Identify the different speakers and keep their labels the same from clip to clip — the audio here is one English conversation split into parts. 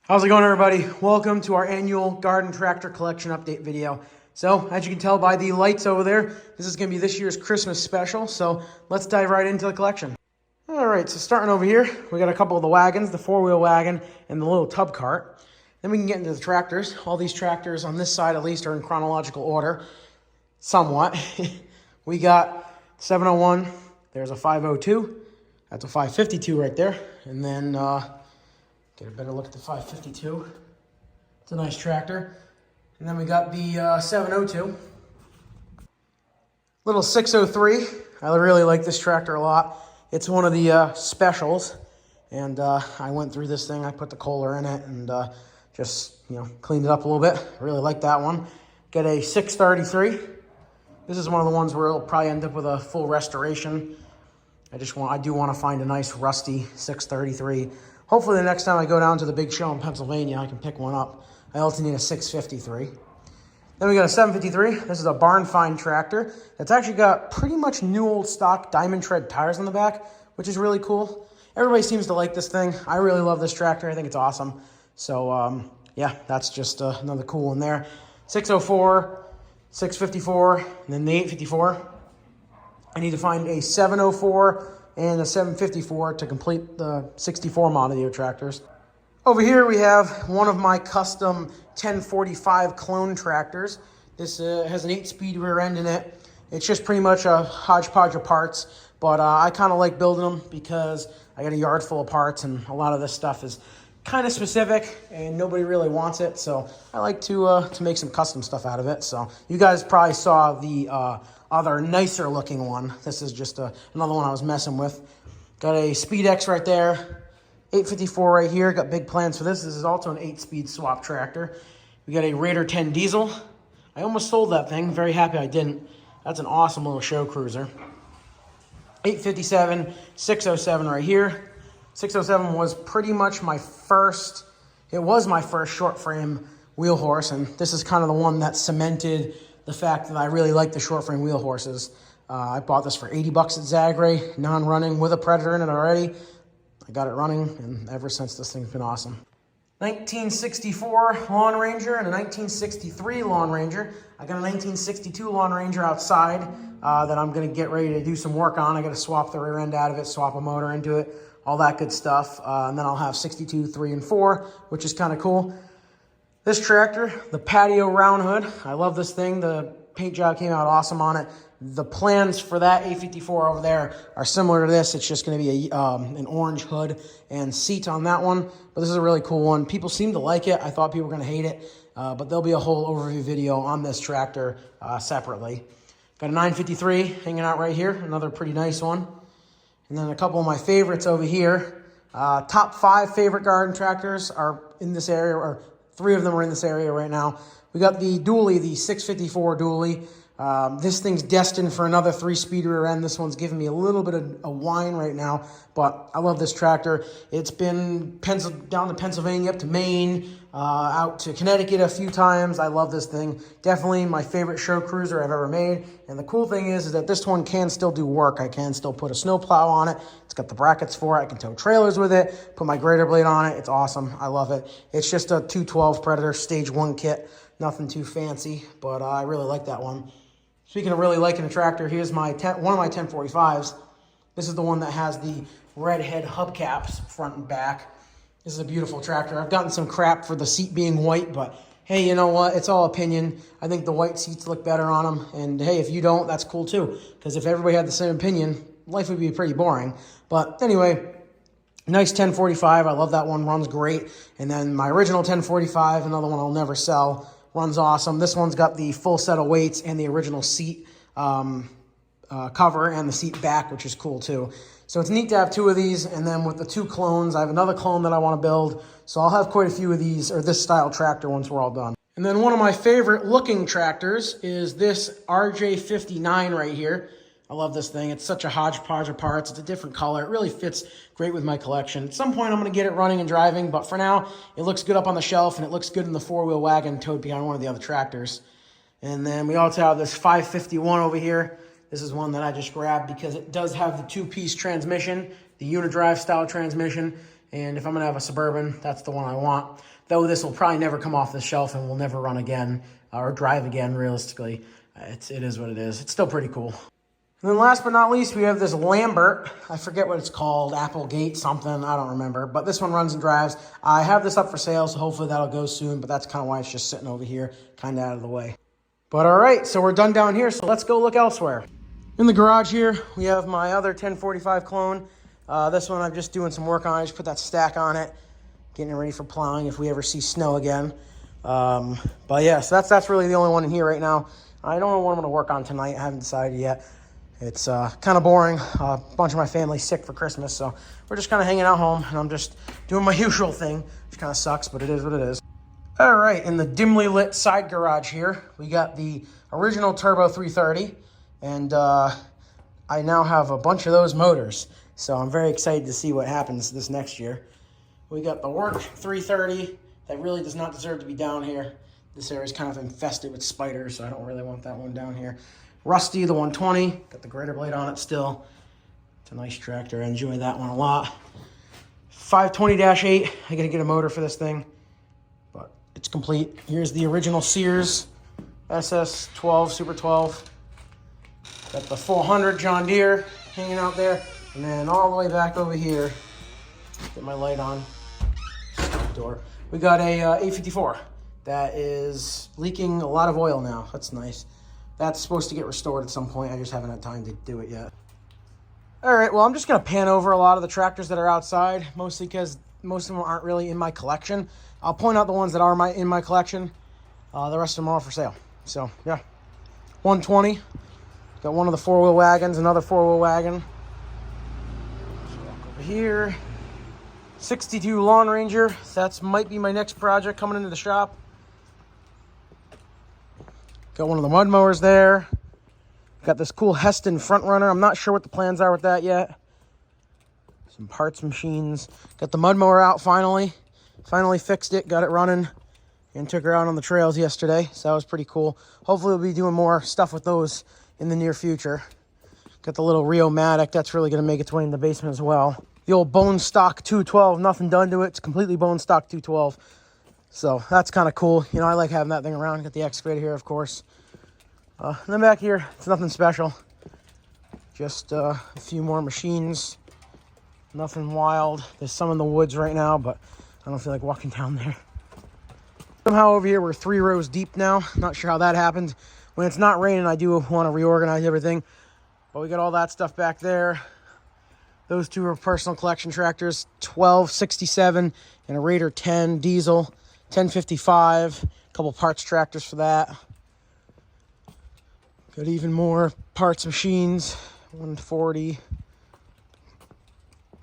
Speaker 1: How's it going, everybody? Welcome to our annual garden tractor collection update video. So, as you can tell by the lights over there, this is going to be this year's Christmas special, so let's dive right into the collection. Alright, so starting over here, we got a couple of the wagons, the four-wheel wagon and the little tub cart. Then we can get into the tractors. All these tractors on this side at least are in chronological order, somewhat. We got 701, there's a 502, that's a 552 right there, and then get a better look at the 552. It's a nice tractor. And then we got the 702. Little 603. I really like this tractor a lot. It's one of the specials. And I went through this thing. I put the Kohler in it and just, cleaned it up a little bit. I really like that one. Get a 633. This is one of the ones where it'll probably end up with a full restoration. I do want to find a nice rusty 633. Hopefully the next time I go down to the big show in Pennsylvania, I can pick one up. I also need a 653. Then we got a 753. This is a barn find tractor. It's actually got pretty much new old stock diamond tread tires on the back, which is really cool. Everybody seems to like this thing. I really love this tractor. I think it's awesome. So, yeah, that's just another cool one there. 604, 654, and then the 854. I need to find a 704 and a 754 to complete the 64 model year tractors. Over here we have one of my custom 1045 clone tractors. This has an 8-speed rear end in it. It's just pretty much a hodgepodge of parts, but I kind of like building them because I got a yard full of parts and a lot of this stuff is kind of specific and nobody really wants it, so I like to make some custom stuff out of it. So you guys probably saw the other nicer looking one. This is just another one I was messing with. Got a SpeedX right there, 854 right here. Got big plans for this. This is also an 8-speed swap tractor. We got a Raider 10 diesel. I almost sold that thing. Very happy I didn't. That's an awesome little show cruiser. 857, 607 right here. 607 was pretty much my first short frame wheel horse, and this is kind of the one that cemented the fact that I really like the short frame wheel horses. I bought this for $80 at Zagray, non-running with a Predator in it already. I got it running, and ever since this thing's been awesome. 1964 Lawn Ranger and a 1963 Lawn Ranger. I got a 1962 Lawn Ranger outside that I'm gonna get ready to do some work on. I gotta swap the rear end out of it, swap a motor into it, all that good stuff. And then I'll have 62, 3, and 4, which is kind of cool. This tractor, the Patio Round Hood, I love this thing. The paint job came out awesome on it. The plans for that 854 over there are similar to this. It's just going to be an orange hood and seat on that one. But this is a really cool one. People seem to like it. I thought people were going to hate it. But there'll be a whole overview video on this tractor separately. Got a 953 hanging out right here. Another pretty nice one. And then a couple of my favorites over here. Top 5 favorite garden tractors are in this area, or 3 of them are in this area right now. We got the dually, the 654 dually. This thing's destined for another 3-speed rear end. This one's giving me a little bit of a whine right now, but I love this tractor. It's been down to Pennsylvania, up to Maine, out to Connecticut a few times. I love this thing. Definitely my favorite show cruiser I've ever made. And the cool thing is that this one can still do work. I can still put a snowplow on it. It's got the brackets for it. I can tow trailers with it, put my grader blade on it. It's awesome. I love it. It's just a 212 Predator Stage 1 kit. Nothing too fancy, but I really like that one. Speaking of really liking a tractor, here's one of my 1045s. This is the one that has the red head hubcaps front and back. This is a beautiful tractor. I've gotten some crap for the seat being white, but hey, you know what? It's all opinion. I think the white seats look better on them. And hey, if you don't, that's cool too. Because if everybody had the same opinion, life would be pretty boring. But anyway, nice 1045. I love that one. Runs great. And then my original 1045, another one I'll never sell. Runs awesome. This one's got the full set of weights and the original seat cover and the seat back, which is cool too. So it's neat to have 2 of these. And then with the 2 clones, I have another clone that I want to build. So I'll have quite a few of these, or this style tractor, once we're all done. And then one of my favorite looking tractors is this RJ59 right here. I love this thing. It's such a hodgepodge of parts. It's a different color. It really fits great with my collection. At some point, I'm going to get it running and driving, but for now, it looks good up on the shelf, and it looks good in the 4-wheel wagon towed behind one of the other tractors. And then we also have this 551 over here. This is one that I just grabbed because it does have the 2-piece transmission, the Unidrive style transmission. And if I'm going to have a Suburban, that's the one I want. Though this will probably never come off the shelf and will never run again or drive again, realistically. It is what it is. It's still pretty cool. And then last but not least, we have this Lambert. I forget what it's called, Applegate something, I don't remember. But this one runs and drives. I have this up for sale, so hopefully that'll go soon. But that's kind of why it's just sitting over here, kind of out of the way. But all right, so we're done down here, so let's go look elsewhere. In the garage here, we have my other 1045 clone. This one I'm just doing some work on. I just put that stack on it, getting it ready for plowing if we ever see snow again. But yeah, so that's really the only one in here right now. I don't know what I'm going to work on tonight. I haven't decided yet. It's kind of boring. A bunch of my family's sick for Christmas, so we're just kind of hanging out home, and I'm just doing my usual thing, which kind of sucks, but it is what it is. All right, in the dimly lit side garage here, we got the original Turbo 330, and I now have a bunch of those motors, so I'm very excited to see what happens this next year. We got the Work 330 that really does not deserve to be down here. This area is kind of infested with spiders, so I don't really want that one down here. Rusty, the 120, got the grader blade on it still. It's a nice tractor, I enjoy that one a lot. 520-8, I gotta get a motor for this thing, but it's complete. Here's the original Sears SS12 Super 12. Got the 400 John Deere hanging out there, and then all the way back over here, get my light on, door. We got a 854 that is leaking a lot of oil now. That's nice. That's supposed to get restored at some point. I just haven't had time to do it yet. All right, well, I'm just going to pan over a lot of the tractors that are outside, mostly because most of them aren't really in my collection. I'll point out the ones that are in my collection. The rest of them are all for sale. So, yeah. 120. Got one of the four-wheel wagons, another four-wheel wagon. So walk over here. 62 Lawn Ranger. That might be my next project coming into the shop. Got one of the mud mowers there. Got this cool Heston front runner. I'm not sure what the plans are with that yet. Some parts machines. Got the mud mower out finally. Finally fixed it, got it running, and took her out on the trails yesterday. So that was pretty cool. Hopefully we'll be doing more stuff with those in the near future. Got the little Rio Matic. That's really going to make its way in the basement as well. The old bone stock 212. Nothing done to it. It's completely bone stock 212. So that's kind of cool. You know, I like having that thing around. Got the excavator here, of course. And then back here, it's nothing special. Just a few more machines. Nothing wild. There's some in the woods right now, but I don't feel like walking down there. Somehow over here, we're 3 rows deep now. Not sure how that happened. When it's not raining, I do want to reorganize everything. But we got all that stuff back there. Those two are personal collection tractors. 1267 and a Raider 10 diesel. 1055. A couple parts tractors for that. Got even more parts machines. 140.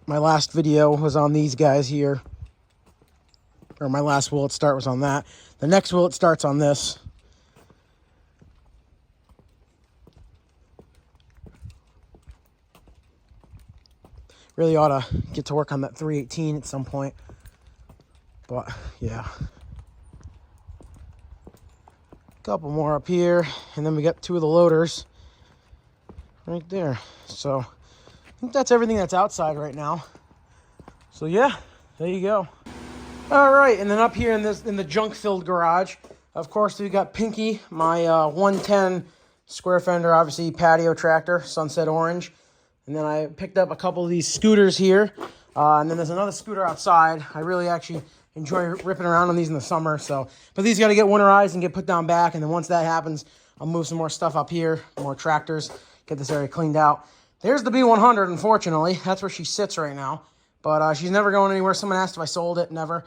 Speaker 1: My last video was on these guys here. Or my last Will It Start was on that. The next Will It Start's on this. Really ought to get to work on that 318 at some point. But, yeah. Couple more up here. And then we got 2 of the loaders right there. So, I think that's everything that's outside right now. So, yeah. There you go. All right. And then up here in the junk-filled garage, of course, we got Pinky, my 110 square fender, obviously, patio tractor, Sunset Orange. And then I picked up a couple of these scooters here. And then there's another scooter outside. I really actually enjoy ripping around on these in the summer. But these got to get winterized and get put down back. And then once that happens, I'll move some more stuff up here, more tractors, get this area cleaned out. There's the B100, unfortunately. That's where she sits right now. But she's never going anywhere. Someone asked if I sold it. Never.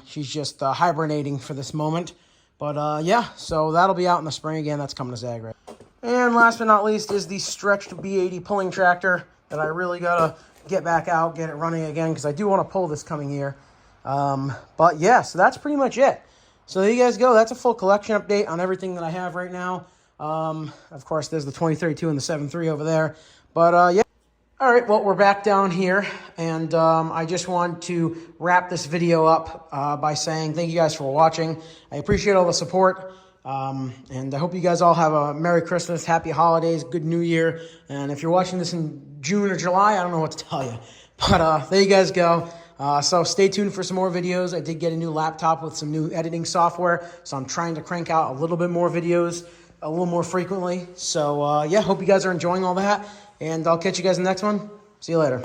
Speaker 1: She's just hibernating for this moment. But yeah, so that'll be out in the spring again. That's coming to Zagreb. And last but not least is the stretched B80 pulling tractor that I really got to get back out, get it running again, because I do want to pull this coming year. But yeah, so that's pretty much it. So there you guys go. That's a full collection update on everything that I have right now. Of course, there's the 2032 and the 7.3 over there. But yeah. All right, well, we're back down here, and I just want to wrap this video up by saying thank you guys for watching. I appreciate all the support. And I hope you guys all have a Merry Christmas, Happy Holidays, Good New Year. And if you're watching this in June or July, I don't know what to tell you. But there you guys go. So stay tuned for some more videos. I did get a new laptop with some new editing software, so I'm trying to crank out a little bit more videos a little more frequently. So yeah, hope you guys are enjoying all that, and I'll catch you guys in the next one. See you later.